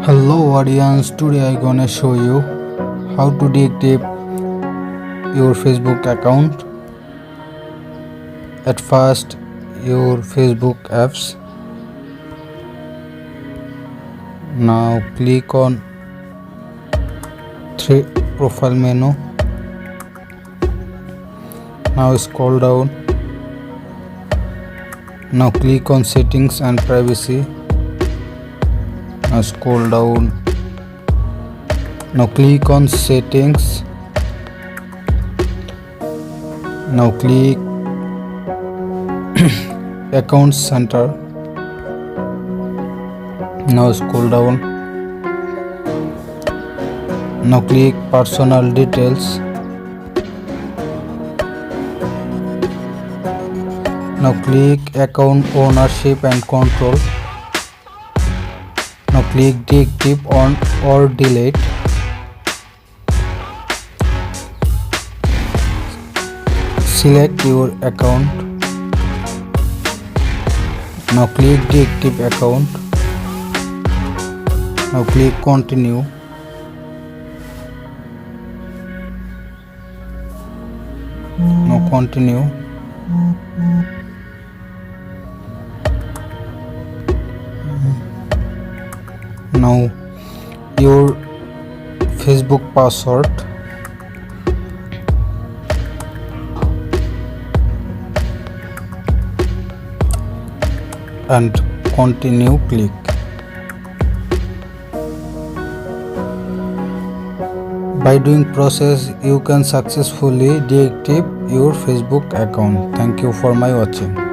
Hello audience, today I gonna show you how to deactivate your Facebook account. At first your Facebook apps. Now click on three profile menu. Now scroll down. Now click on settings and privacy. Now scroll down. Now click on settings. Now click account center. Now scroll down. Now click personal details. Now click account ownership and control. Now click deactivate on or delete. Select your account. Now click deactivate account. Now click continue. Now continue. Now your Facebook password. And continue click. By doing process you can successfully deactivate your Facebook account. Thank you for my watching.